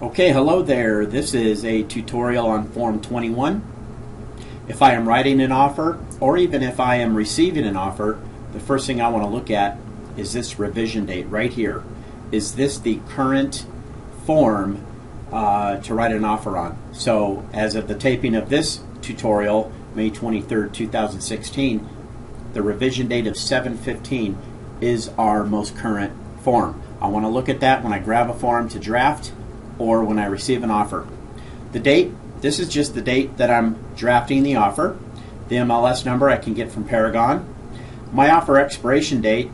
Okay, hello there. This is a tutorial on Form 21. If I am writing an offer, or even if I am receiving an offer, the first thing I want to look at is this revision date right here. Is this the current form to write an offer on? So as of the taping of this tutorial, May 23rd, 2016, the revision date of 7/15 is our most current form. I want to look at that when I grab a form to draft or when I receive an offer. The date, this is just the date that I'm drafting the offer. The MLS number I can get from Paragon. My offer expiration date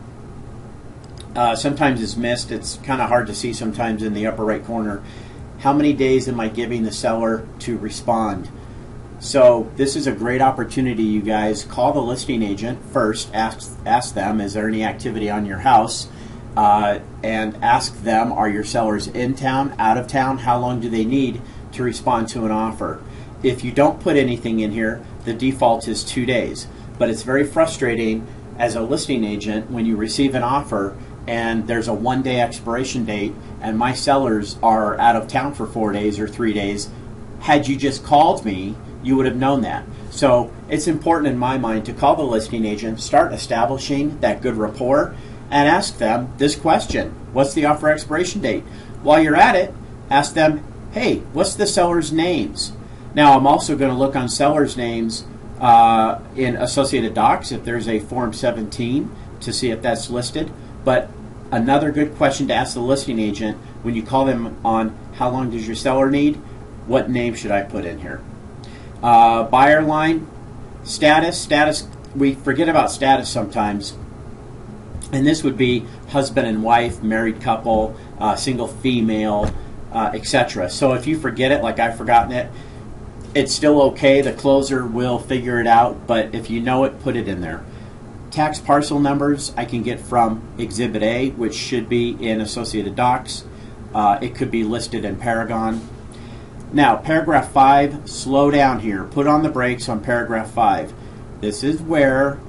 sometimes is missed. It's kind of hard to see sometimes in the upper right corner. How many days am I giving the seller to respond? So this is a great opportunity, you guys. Call the listing agent first. Ask them, is there any activity on your house? And ask them, are your sellers in town, out of town? How long do they need to respond to an offer? If you don't put anything in here, the default is 2 days. But it's very frustrating as a listing agent when you receive an offer and there's a 1-day expiration date and my sellers are out of town for 4 days or 3 days. Had you just called me, you would have known that. So it's important in my mind to call the listing agent, start establishing that good rapport, and ask them this question: what's the offer expiration date? While you're at it, ask them, hey, what's the seller's names? Now, I'm also going to look on sellers' names in Associated Docs if there's a Form 17 to see if that's listed. But another good question to ask the listing agent when you call them on how long does your seller need, what name should I put in here? Buyer line, status, we forget about status sometimes. And this would be husband and wife, married couple, single female, etc. So if you forget it, like I've forgotten it, it's still okay. The closer will figure it out, but if you know it, put it in there. Tax parcel numbers I can get from Exhibit A, which should be in Associated Docs. It could be listed in Paragon. Now, paragraph 5, slow down here. Put on the brakes on paragraph 5. This is where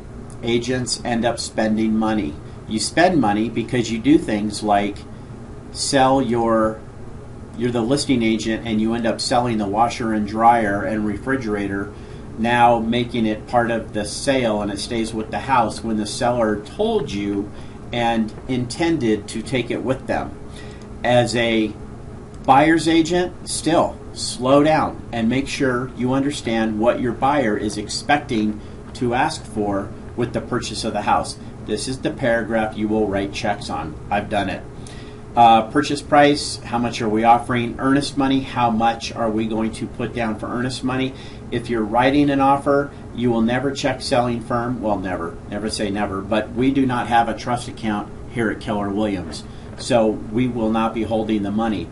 agents end up spending money. You spend money because you do things like you're the listing agent and you end up selling the washer and dryer and refrigerator, now making it part of the sale and it stays with the house when the seller told you and intended to take it with them. As a buyer's agent, still slow down and make sure you understand what your buyer is expecting to ask for with the purchase of the house. This is the paragraph you will write checks on. I've done it. Purchase price, how much are we offering? Earnest money, how much are we going to put down for earnest money? If you're writing an offer, you will never check selling firm. Well, never say never, but we do not have a trust account here at Keller Williams. So we will not be holding the money.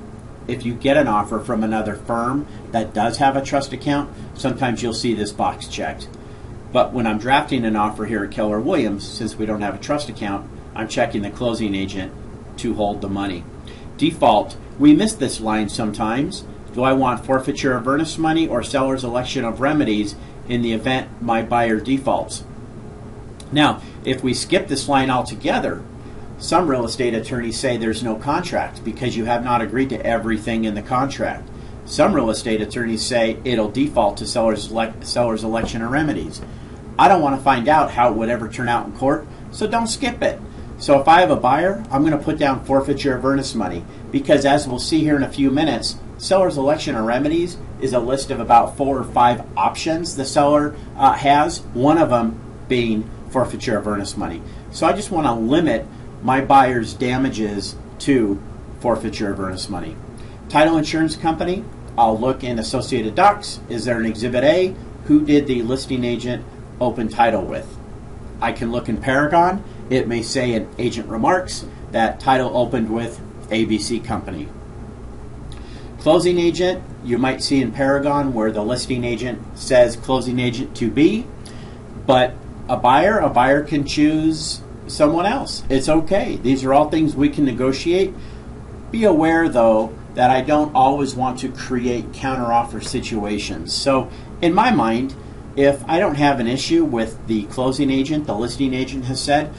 If you get an offer from another firm that does have a trust account, sometimes you'll see this box checked. But when I'm drafting an offer here at Keller Williams, since we don't have a trust account, I'm checking the closing agent to hold the money. Default, we miss this line sometimes. Do I want forfeiture of earnest money or seller's election of remedies in the event my buyer defaults? Now, if we skip this line altogether, some real estate attorneys say there's no contract because you have not agreed to everything in the contract. Some real estate attorneys say it'll default to seller's election of remedies. I don't want to find out how it would ever turn out in court, so don't skip it. So if I have a buyer, I'm going to put down forfeiture of earnest money because, as we'll see here in a few minutes, seller's election of remedies is a list of about 4 or 5 options the seller has, one of them being forfeiture of earnest money. So I just want to limit my buyer's damages to forfeiture of earnest money. Title insurance company, I'll look in Associated Docs. Is there an Exhibit A? Who did the listing agent open title with? I can look in Paragon. It may say in agent remarks that title opened with ABC Company. Closing agent, you might see in Paragon where the listing agent says closing agent to be, but a buyer can choose someone else. It's okay. These are all things we can negotiate. Be aware, though, that I don't always want to create counteroffer situations. So in my mind, if I don't have an issue with the closing agent, the listing agent has said,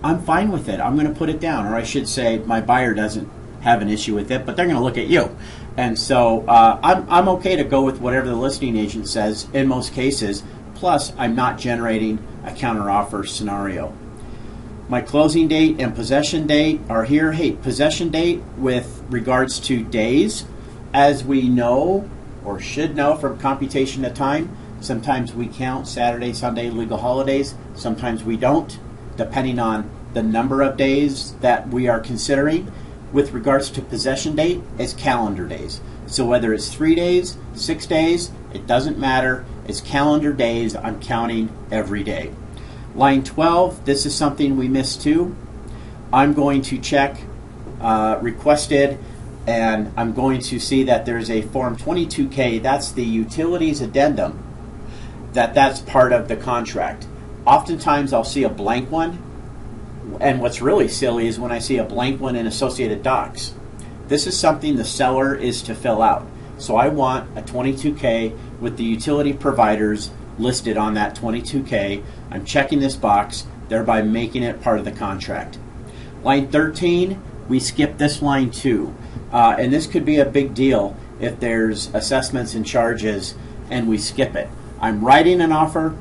I'm fine with it. I'm going to put it down. Or I should say my buyer doesn't have an issue with it, but they're going to look at you. And so I'm okay to go with whatever the listing agent says in most cases. Plus, I'm not generating a counteroffer scenario. My closing date and possession date are here. Hey, possession date with regards to days, as we know or should know from computation of time, sometimes we count Saturday, Sunday, legal holidays. Sometimes we don't, depending on the number of days that we are considering. With regards to possession date, it's calendar days. So whether it's 3 days, 6 days, it doesn't matter. It's calendar days. I'm counting every day. Line 12, this is something we missed too. I'm going to check requested, and I'm going to see that there's a Form 22K. That's the utilities addendum. That's part of the contract. Oftentimes I'll see a blank one. And what's really silly is when I see a blank one in Associated Docs. This is something the seller is to fill out. So I want a 22K with the utility providers listed on that 22K. I'm checking this box, thereby making it part of the contract. Line 13, we skip this line too. And this could be a big deal if there's assessments and charges and we skip it. I'm writing an offer.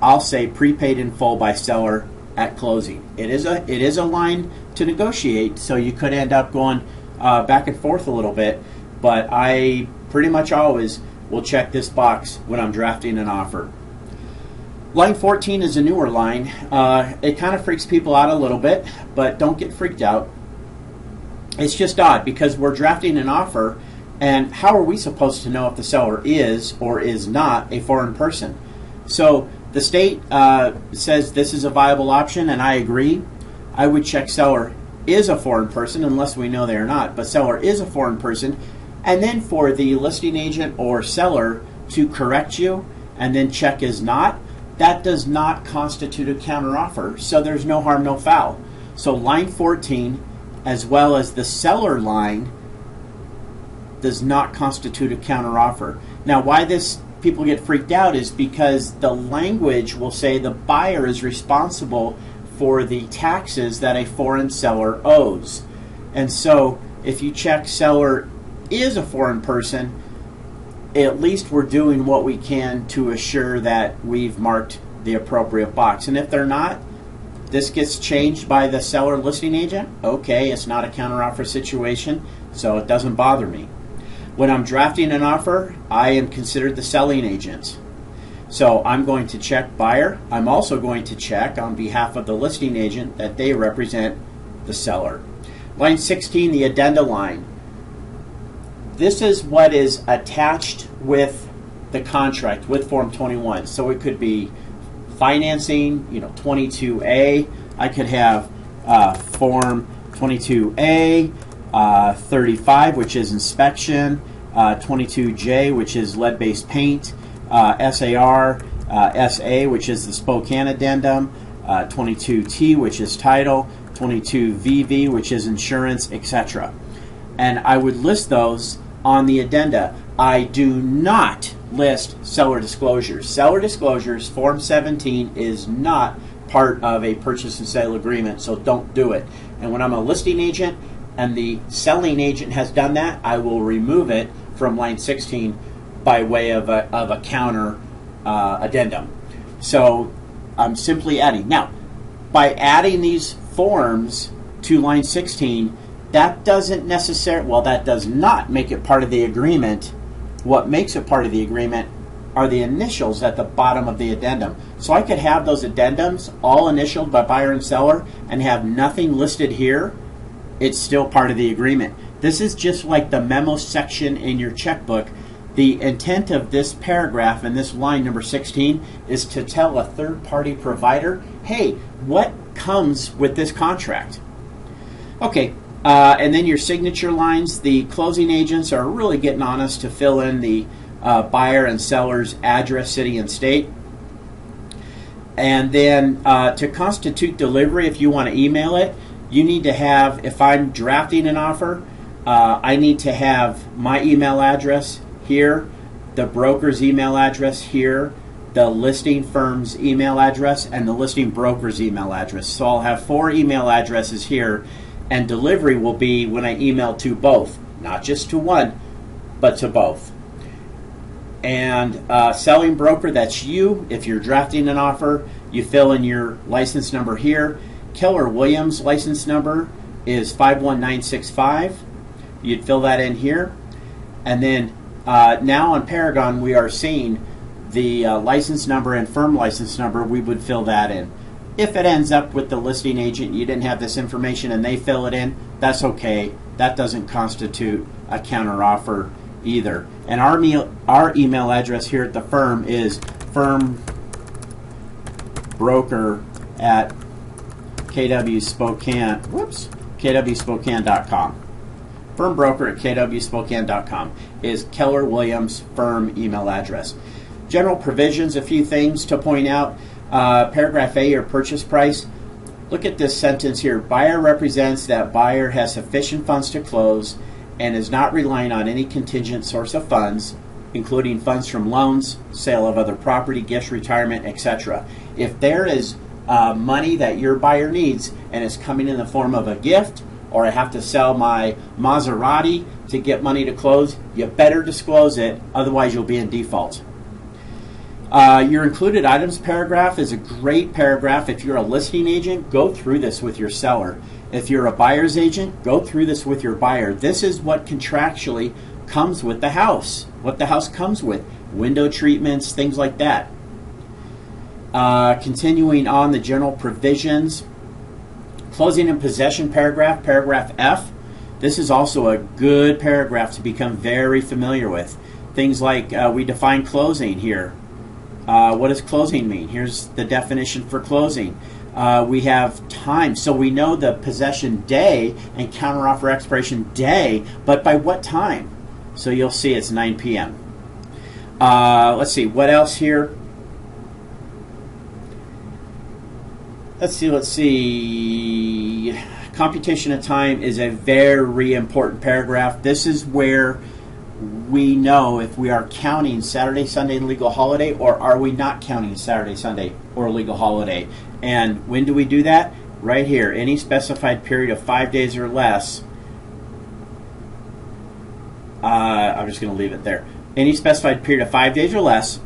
I'll say prepaid in full by seller at closing. It is a line to negotiate, so you could end up going back and forth a little bit, but I pretty much always will check this box when I'm drafting an offer. Line 14 is a newer line. It kind of freaks people out a little bit, but don't get freaked out. It's just odd because we're drafting an offer, and how are we supposed to know if the seller is or is not a foreign person? So the state says this is a viable option, and I agree. I would check seller is a foreign person unless we know they are not, but seller is a foreign person, and then for the listing agent or seller to correct you and then check is not, that does not constitute a counteroffer, so there's no harm, no foul. So line 14, as well as the seller line, does not constitute a counteroffer. Now, why this people get freaked out is because the language will say the buyer is responsible for the taxes that a foreign seller owes. And so if you check seller is a foreign person, at least we're doing what we can to assure that we've marked the appropriate box. And if they're not, this gets changed by the seller listing agent. Okay, it's not a counteroffer situation, so it doesn't bother me. When I'm drafting an offer, I am considered the selling agent. So I'm going to check buyer. I'm also going to check on behalf of the listing agent that they represent the seller. Line 16, the addenda line. This is what is attached with the contract with Form 21. So it could be financing, 22A. I could have Form 22A, 35, which is inspection, 22J, which is lead-based paint, SAR, SA, which is the Spokane addendum, 22T, which is title, 22VV, which is insurance, etc. And I would list those on the addenda. I do not list seller disclosures. Seller disclosures, Form 17, is not part of a purchase and sale agreement, so don't do it. And when I'm a listing agent and the selling agent has done that, I will remove it from line 16 by way of a counter addendum. So I'm simply adding. Now, by adding these forms to line 16, that doesn't necessarily, well, that does not make it part of the agreement. What makes it part of the agreement are the initials at the bottom of the addendum. So I could have those addendums all initialed by buyer and seller and have nothing listed here. It's still part of the agreement. This is just like the memo section in your checkbook. The intent of this paragraph and this line number 16 is to tell a third-party provider, hey, what comes with this contract? Okay, and then your signature lines. The closing agents are really getting on us to fill in the buyer and seller's address, city, and state. And then to constitute delivery, if you want to email it, you need to have, if I'm drafting an offer, I need to have my email address here, the broker's email address here, the listing firm's email address, and the listing broker's email address. So I'll have 4 email addresses here, And delivery will be when I email to both, not just to one, but to both. And selling broker, that's you. If you're drafting an offer, you fill in your license number here. Keller Williams license number is 51965. You'd fill that in here. And then now on Paragon, we are seeing the license number and firm license number. We would fill that in. If it ends up with the listing agent, you didn't have this information and they fill it in, that's okay. That doesn't constitute a counteroffer either. And our email address here at the firm is firmbroker@kwspokane.com. Firmbroker@kwspokane.com is Keller Williams firm email address. General provisions, a few things to point out. Paragraph A, or purchase price. Look at this sentence here. Buyer represents that buyer has sufficient funds to close and is not relying on any contingent source of funds, including funds from loans, sale of other property, gifts, retirement, etc. If there is money that your buyer needs and it's coming in the form of a gift, or I have to sell my Maserati to get money to close, you better disclose it, otherwise you'll be in default. Your included items paragraph is a great paragraph. If you're a listing agent, go through this with your seller. If you're a buyer's agent, go through this with your buyer. This is what contractually comes with the house, what the house comes with, window treatments, things like that. Continuing on the general provisions, closing and possession paragraph, paragraph F. This is also a good paragraph to become very familiar with. Things like we define closing here. What does closing mean? Here's the definition for closing. We have time, so we know the possession day and counteroffer expiration day, but by what time? So you'll see it's 9 p.m. Let's see, what else here? Let's see. Computation of time is a very important paragraph. This is where we know if we are counting Saturday, Sunday, and legal holiday, or are we not counting Saturday, Sunday, or legal holiday. And when do we do that? Right here. Any specified period of 5 days or less. I'm just going to leave it there. Any specified period of 5 days or less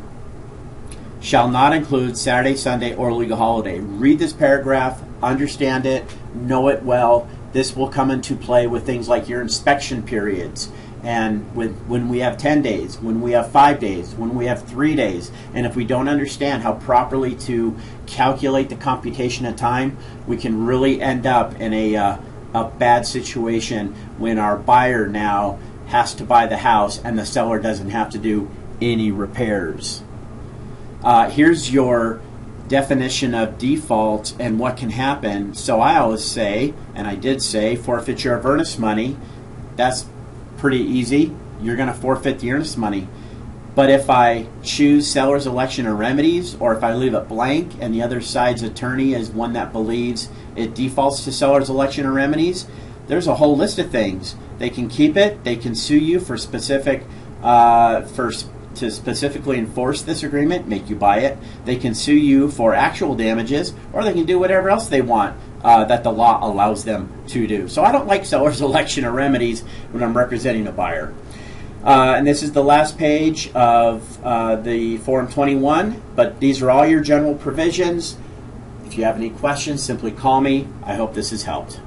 shall not include Saturday, Sunday, or legal holiday. Read this paragraph, understand it, know it well. This will come into play with things like your inspection periods. And when we have 10 days, when we have 5 days, when we have 3 days, and if we don't understand how properly to calculate the computation of time, we can really end up in a bad situation when our buyer now has to buy the house and the seller doesn't have to do any repairs. Here's your definition of default and what can happen. So I always say, and I did say, forfeiture of earnest money. That's pretty easy. You're going to forfeit the earnest money. But if I choose seller's election or remedies, or if I leave it blank and the other side's attorney is one that believes it defaults to seller's election or remedies, there's a whole list of things. They can keep it. They can sue you for to specifically enforce this agreement, make you buy it. They can sue you for actual damages, or they can do whatever else they want that the law allows them to do. So I don't like seller's election or remedies when I'm representing a buyer. And this is the last page of the Form 21, but these are all your general provisions. If you have any questions, simply call me. I hope this has helped.